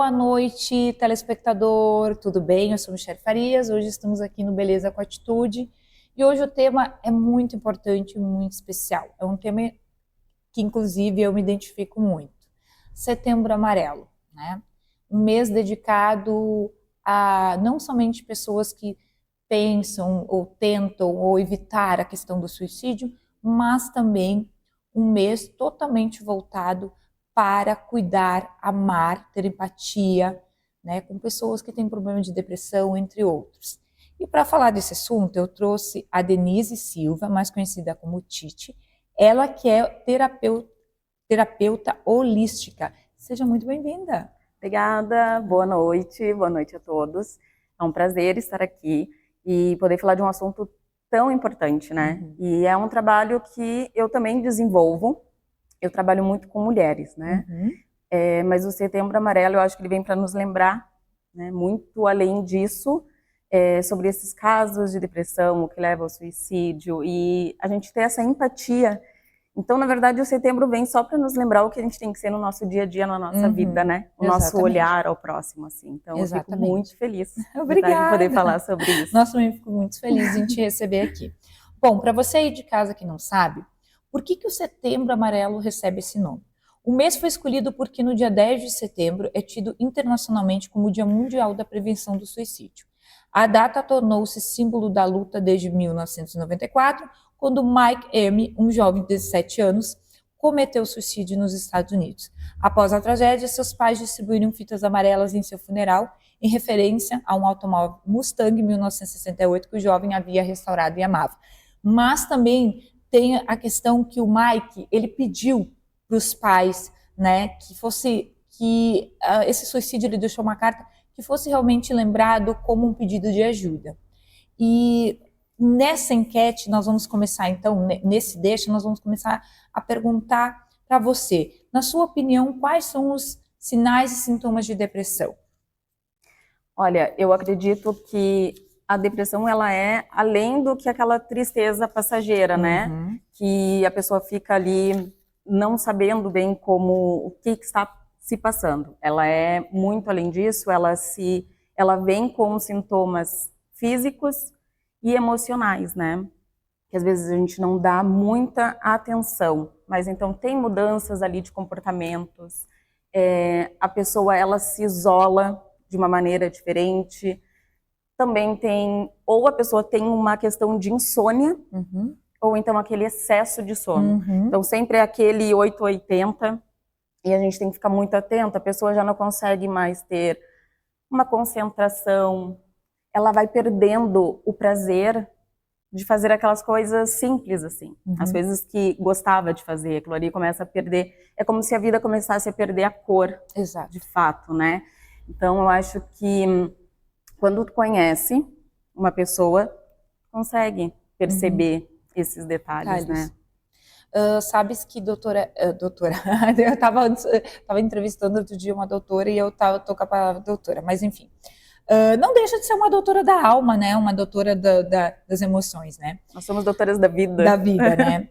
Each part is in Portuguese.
Boa noite, telespectador, tudo bem? Eu sou Michelle Farias, hoje estamos aqui no Beleza com Atitude e hoje o tema é muito importante e muito especial. É um tema que inclusive eu me identifico muito. Setembro Amarelo, né? Um mês dedicado a não somente pessoas que pensam ou tentam ou evitar a questão do suicídio, mas também um mês totalmente voltado para cuidar, amar, ter empatia, né, com pessoas que têm problema de depressão, entre outros. E para falar desse assunto, eu trouxe a Denise Silva, mais conhecida como Titi, ela que é terapeuta holística. Seja muito bem-vinda. Obrigada, boa noite a todos. É um prazer estar aqui e poder falar de um assunto tão importante, né? E é um trabalho que eu também desenvolvo. Eu trabalho muito com mulheres, né? Mas o Setembro Amarelo, eu acho que ele vem para nos lembrar, né, muito além disso, sobre esses casos de depressão, o que leva ao suicídio, e a gente ter essa empatia. Então, na verdade, o setembro vem só para nos lembrar o que a gente tem que ser no nosso dia a dia, na nossa vida, né? O nosso olhar ao próximo, assim. Então, eu fico muito feliz de estar aqui poder falar sobre isso. Nossa, eu fico muito feliz em te receber aqui. Bom, para você aí de casa que não sabe, por que o Setembro Amarelo recebe esse nome? O mês foi escolhido porque no dia 10 de setembro é tido internacionalmente como o Dia Mundial da Prevenção do Suicídio. A data tornou-se símbolo da luta desde 1994, quando Mike M., um jovem de 17 anos, cometeu suicídio nos Estados Unidos. Após a tragédia, seus pais distribuíram fitas amarelas em seu funeral, em referência a um automóvel Mustang 1968 que o jovem havia restaurado e amava. Mas também tem a questão que o Mike, ele pediu para os pais, né, que esse suicídio, ele deixou uma carta que fosse realmente lembrado como um pedido de ajuda. E nessa enquete, nós vamos começar, então, nesse deixa, nós vamos começar a perguntar para você, na sua opinião, quais são os sinais e sintomas de depressão? Olha, eu acredito que a depressão, ela é além do que aquela tristeza passageira, né? Que a pessoa fica ali não sabendo bem o que está se passando. Ela é muito além disso, ela vem com sintomas físicos e emocionais, né? Que às vezes a gente não dá muita atenção, mas então tem mudanças ali de comportamentos, a pessoa, ela se isola de uma maneira diferente, também tem, ou a pessoa tem uma questão de insônia, ou então aquele excesso de sono. Então sempre é aquele 880, e a gente tem que ficar muito atento, a pessoa já não consegue mais ter uma concentração, ela vai perdendo o prazer de fazer aquelas coisas simples, assim. As coisas que gostava de fazer, aquilo ali começa a perder, é como se a vida começasse a perder a cor, de fato, né? Então eu acho que quando tu conhece uma pessoa, consegue perceber esses detalhes, né? Sabes que doutora, eu estava entrevistando outro dia uma doutora e eu tô com a palavra doutora, mas enfim, não deixa de ser uma doutora da alma, né? Uma doutora das emoções, né? Nós somos doutoras da vida. Da vida, né?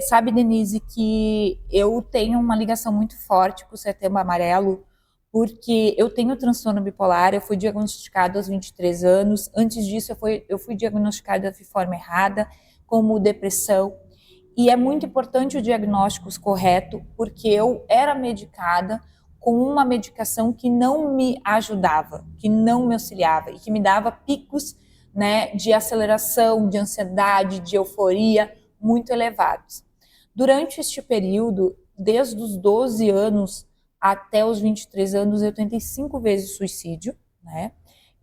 Sabe, Denise, que eu tenho uma ligação muito forte com o Setembro Amarelo, porque eu tenho transtorno bipolar, eu fui diagnosticada aos 23 anos, antes disso eu fui diagnosticada de forma errada, como depressão, e é muito importante o diagnóstico correto, porque eu era medicada com uma medicação que não me ajudava, que não me auxiliava, e que me dava picos, né, de aceleração, de ansiedade, de euforia muito elevados. Durante este período, desde os 12 anos até os 23 anos, eu tentei 5 vezes suicídio, né?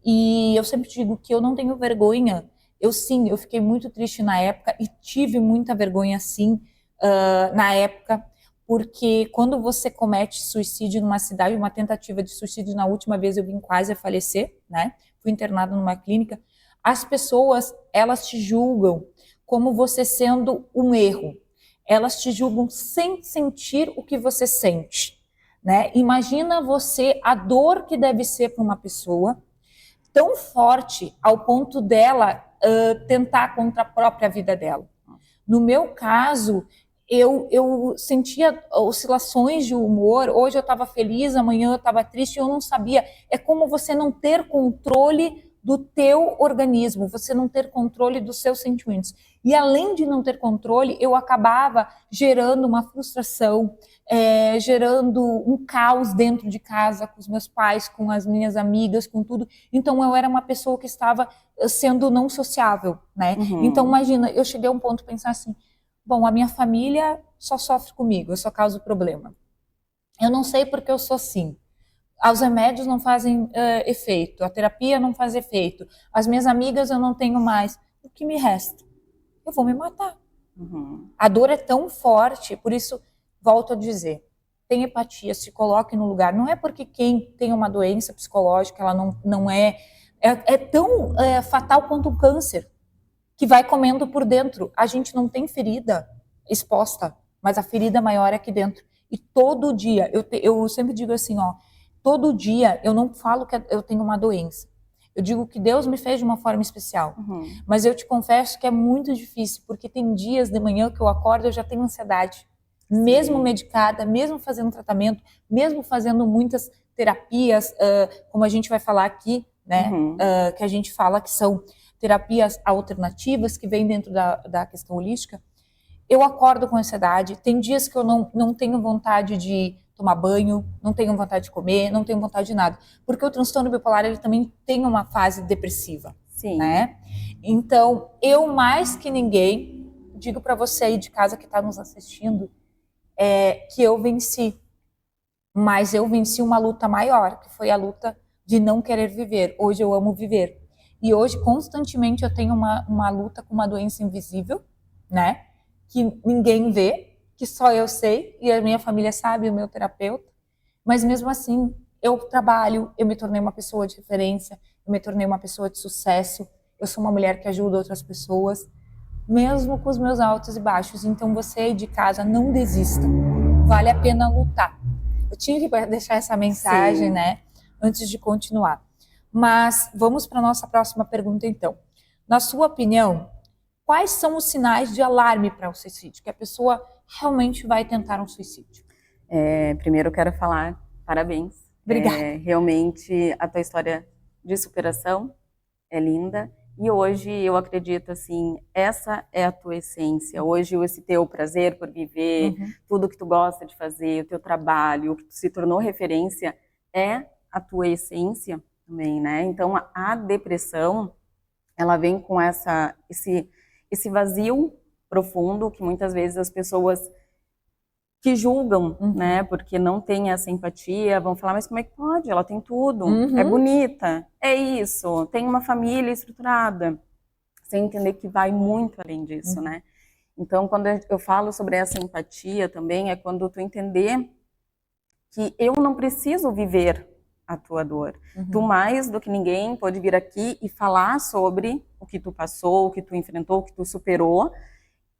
E eu sempre digo que eu não tenho vergonha. Eu fiquei muito triste na época e tive muita vergonha, sim, na época, porque quando você comete suicídio numa cidade, uma tentativa de suicídio, na última vez eu vim quase a falecer, né? Fui internada numa clínica. As pessoas, elas te julgam como você sendo um erro. Elas te julgam sem sentir o que você sente, né? Imagina você, a dor que deve ser para uma pessoa tão forte ao ponto dela tentar contra a própria vida dela. No meu caso, eu sentia oscilações de humor. Hoje eu estava feliz, amanhã eu estava triste, eu não sabia. É como você não ter controle do teu organismo, você não ter controle dos seus sentimentos. E além de não ter controle, eu acabava gerando uma frustração, gerando um caos dentro de casa, com os meus pais, com as minhas amigas, com tudo. Então eu era uma pessoa que estava sendo não sociável, né? Então imagina, eu cheguei a um ponto de pensar assim, bom, a minha família só sofre comigo, eu só causo problema. Eu não sei porque eu sou assim. Os remédios não fazem efeito, a terapia não faz efeito, as minhas amigas eu não tenho mais. O que me resta? Eu vou me matar. A dor é tão forte, por isso, volto a dizer, tenha empatia, se coloque no lugar. Não é porque quem tem uma doença psicológica, ela não é tão fatal quanto um câncer, que vai comendo por dentro. A gente não tem ferida exposta, mas a ferida maior é aqui dentro. E todo dia, eu sempre digo assim, ó, todo dia eu não falo que eu tenho uma doença. Eu digo que Deus me fez de uma forma especial. Mas eu te confesso que é muito difícil, porque tem dias de manhã que eu acordo e eu já tenho ansiedade. Mesmo medicada, mesmo fazendo tratamento, mesmo fazendo muitas terapias, como a gente vai falar aqui, né? Que a gente fala que são terapias alternativas que vêm dentro da questão holística. Eu acordo com ansiedade. Tem dias que eu não tenho vontade de tomar banho, não tenho vontade de comer, não tenho vontade de nada. Porque o transtorno bipolar, ele também tem uma fase depressiva. Sim. Né? Então, eu mais que ninguém, digo para você aí de casa que está nos assistindo, que eu venci. Mas eu venci uma luta maior, que foi a luta de não querer viver. Hoje eu amo viver. E hoje, constantemente, eu tenho uma luta com uma doença invisível, né? Que ninguém vê, que só eu sei, e a minha família sabe, o meu terapeuta. Mas mesmo assim, eu trabalho, eu me tornei uma pessoa de referência, eu me tornei uma pessoa de sucesso, eu sou uma mulher que ajuda outras pessoas, mesmo com os meus altos e baixos. Então você aí de casa, não desista. Vale a pena lutar. Eu tinha que deixar essa mensagem, né? Antes de continuar. Mas vamos para a nossa próxima pergunta, então. Na sua opinião, quais são os sinais de alarme para o suicídio? Que a pessoa realmente vai tentar um suicídio? Primeiro eu quero falar parabéns. Obrigada. Realmente a tua história de superação é linda. E hoje eu acredito assim, essa é a tua essência. Hoje esse teu prazer por viver, tudo que tu gosta de fazer, o teu trabalho, o que tu se tornou referência é a tua essência também, né? Então a depressão, ela vem com esse vazio profundo que muitas vezes as pessoas que julgam, né, porque não tem essa empatia, vão falar, mas como é que pode? Ela tem tudo, é bonita, é isso, tem uma família estruturada, sem entender que vai muito além disso, né? Então, quando eu falo sobre essa empatia também, é quando tu entender que eu não preciso viver a tua dor. Tu, mais do que ninguém, pode vir aqui e falar sobre o que tu passou, o que tu enfrentou, o que tu superou,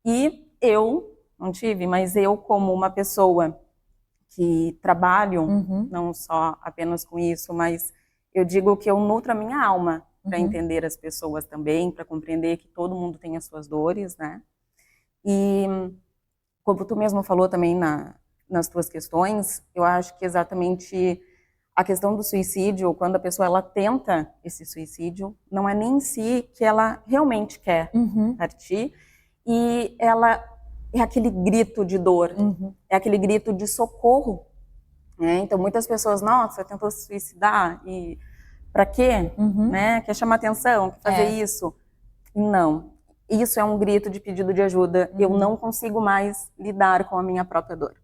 e eu não tive, mas eu como uma pessoa que trabalho, não só apenas com isso, mas eu digo que eu nutro a minha alma para entender as pessoas também, para compreender que todo mundo tem as suas dores, né? E como tu mesmo falou também nas tuas questões, eu acho que exatamente a questão do suicídio, quando a pessoa ela tenta esse suicídio, não é nem em si que ela realmente quer partir, e ela é aquele grito de dor, é aquele grito de socorro, né? Então muitas pessoas, nossa, tentou se suicidar, e para quê? Né? Quer chamar atenção, quer fazer isso? Não, isso é um grito de pedido de ajuda. Eu não consigo mais lidar com a minha própria dor.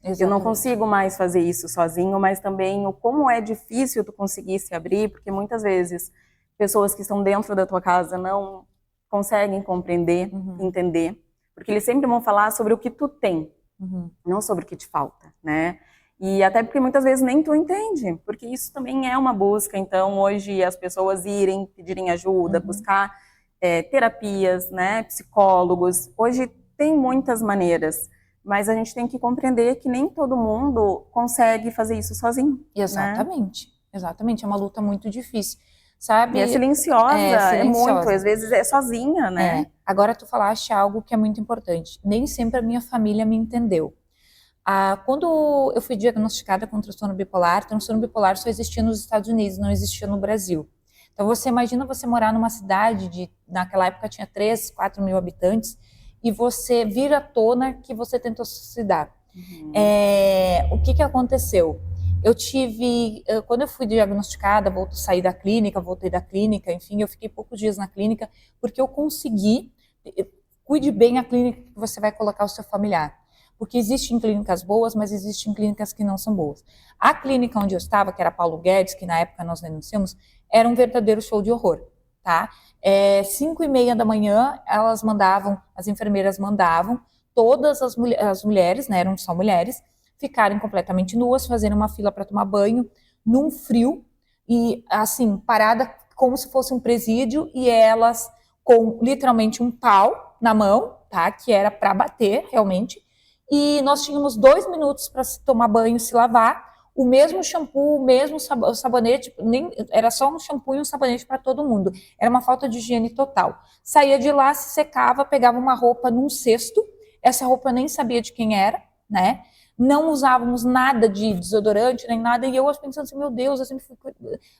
Exatamente. Eu não consigo mais fazer isso sozinho, mas também o como é difícil tu conseguir se abrir, porque muitas vezes pessoas que estão dentro da tua casa não conseguem compreender, entender, porque eles sempre vão falar sobre o que tu tem, não sobre o que te falta, né? E até porque muitas vezes nem tu entende, porque isso também é uma busca. Então hoje as pessoas irem, pedirem ajuda, buscar terapias, né, psicólogos, hoje tem muitas maneiras, mas a gente tem que compreender que nem todo mundo consegue fazer isso sozinho. Exatamente, né? Exatamente, é uma luta muito difícil. sabe? E é silenciosa, é muito, silenciosa. às vezes é sozinha, né? Agora tu falaste algo que é muito importante. Nem sempre a minha família me entendeu. Quando eu fui diagnosticada com transtorno bipolar só existia nos Estados Unidos, não existia no Brasil. Então você imagina você morar numa cidade naquela época tinha 3, 4 mil habitantes, e você vir à tona que você tentou suicidar. O que aconteceu? Quando eu fui diagnosticada, voltei da clínica, enfim, eu fiquei poucos dias na clínica, porque eu consegui, cuide bem a clínica que você vai colocar o seu familiar. Porque existem clínicas boas, mas existem clínicas que não são boas. A clínica onde eu estava, que era Paulo Guedes, que na época nós denunciamos, era um verdadeiro show de horror, tá? 5:30 da manhã, as enfermeiras mandavam todas as mulheres, né, eram só mulheres, ficarem completamente nuas, fazendo uma fila para tomar banho, num frio, e assim, parada como se fosse um presídio, e elas com literalmente um pau na mão, tá? Que era para bater, realmente. E nós tínhamos 2 minutos para se tomar banho, se lavar, o mesmo shampoo, o mesmo sabonete, era só um shampoo e um sabonete para todo mundo. Era uma falta de higiene total. Saía de lá, se secava, pegava uma roupa num cesto, essa roupa eu nem sabia de quem era, né? Não usávamos nada de desodorante, nem nada, e eu pensando assim, meu Deus, eu sempre fico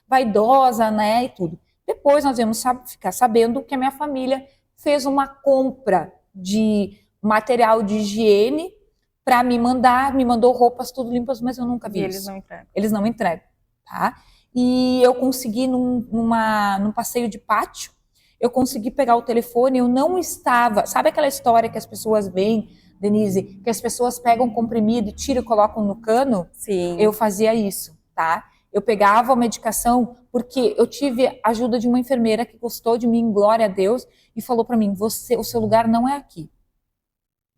vaidosa, né, e tudo. Depois nós íamos ficar sabendo que a minha família fez uma compra de material de higiene para me mandou roupas tudo limpas, mas eu nunca vi E isso. eles não entregam. Eles não entregam, tá? E eu consegui, num passeio de pátio, eu consegui pegar o telefone, eu não estava... Sabe aquela história que as pessoas veem, Denise, que as pessoas pegam comprimido e tiram e colocam no cano? Sim. Eu fazia isso, tá? Eu pegava a medicação, porque eu tive a ajuda de uma enfermeira que gostou de mim, glória a Deus, e falou para mim, o seu lugar não é aqui.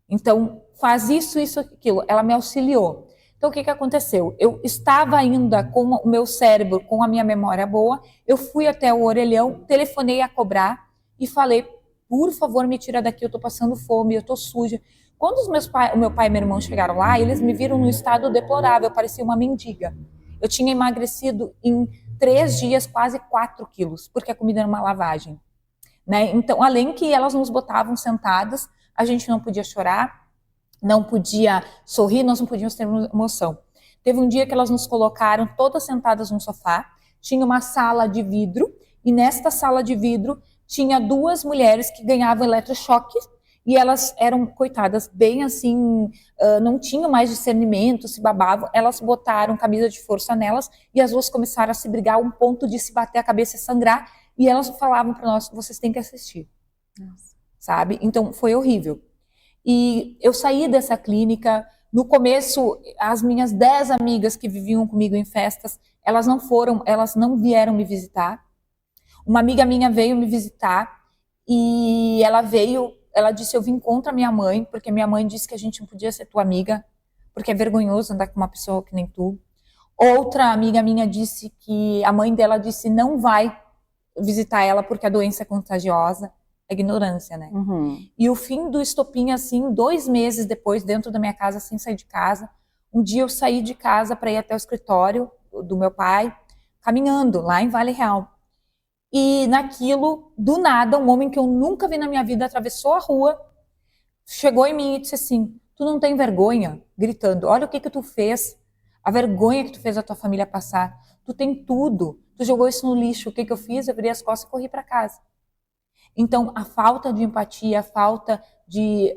Então, faz isso, aquilo. Ela me auxiliou. Então, o que aconteceu? Eu estava ainda com o meu cérebro, com a minha memória boa, eu fui até o orelhão, telefonei a cobrar e falei, por favor, me tira daqui, eu tô passando fome, eu tô suja. Quando o meu pai e meu irmão chegaram lá, eles me viram num estado deplorável, eu parecia uma mendiga. Eu tinha emagrecido em 3 dias quase 4 quilos, porque a comida era uma lavagem, né? Então, além que elas nos botavam sentadas, a gente não podia chorar, não podia sorrir, nós não podíamos ter emoção. Teve um dia que elas nos colocaram todas sentadas num sofá, tinha uma sala de vidro, e nesta sala de vidro tinha 2 mulheres que ganhavam eletrochoque, e elas eram, coitadas, bem assim, não tinham mais discernimento, se babavam, elas botaram camisa de força nelas, e as 2 começaram a se brigar, a um ponto de se bater a cabeça e sangrar, e elas falavam para nós, vocês têm que assistir. Nossa. Sabe? Então, foi horrível. E eu saí dessa clínica, no começo, as minhas 10 amigas que viviam comigo em festas, elas não vieram me visitar. Uma amiga minha veio me visitar, e ela disse, eu vim contra minha mãe, porque minha mãe disse que a gente não podia ser tua amiga, porque é vergonhoso andar com uma pessoa que nem tu. Outra amiga minha disse que a mãe dela disse, não vai visitar ela porque a doença é contagiosa. A ignorância, né? E o fim do estopim, assim, 2 meses depois, dentro da minha casa, sem sair de casa, um dia eu saí de casa para ir até o escritório do meu pai, caminhando lá em Vale Real. E naquilo, do nada, um homem que eu nunca vi na minha vida atravessou a rua, chegou em mim e disse assim, tu não tem vergonha? Gritando, olha o que tu fez, a vergonha que tu fez a tua família passar, tu tem tudo, tu jogou isso no lixo, o que eu fiz? Eu virei as costas e corri para casa. Então, a falta de empatia, a falta de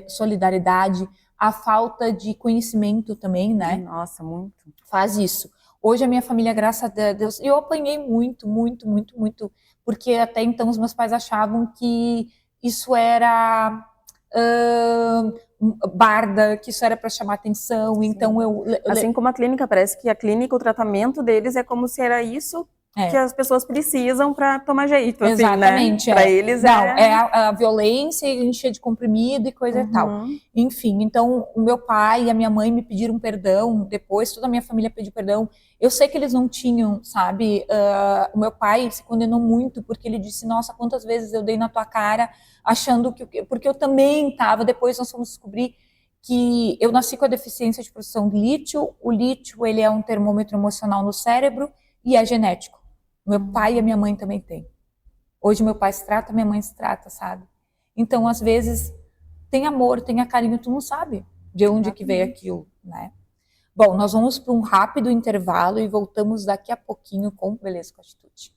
solidariedade, a falta de conhecimento também, né? Nossa, muito. Faz isso. Hoje a minha família, graças a Deus, eu apanhei muito, porque até então os meus pais achavam que isso era barda, que isso era para chamar atenção. Sim. Então assim como a clínica, parece que a clínica, o tratamento deles é como se era isso que as pessoas precisam para tomar jeito. Exatamente. Assim, né? Para eles é a violência, encher de comprimido e coisa e tal. Enfim, então o meu pai e a minha mãe me pediram perdão, depois toda a minha família pediu perdão. Eu sei que eles não tinham, sabe? O meu pai se condenou muito porque ele disse, nossa, quantas vezes eu dei na tua cara achando que... Porque eu também estava, depois nós fomos descobrir que eu nasci com a deficiência de produção de lítio. O lítio, ele é um termômetro emocional no cérebro e é genético. Meu pai e a minha mãe também têm. Hoje meu pai se trata, minha mãe se trata, sabe? Então, às vezes, tem amor, tem carinho, tu não sabe de onde que veio aquilo, né? Bom, nós vamos para um rápido intervalo e voltamos daqui a pouquinho com Beleza com Atitude.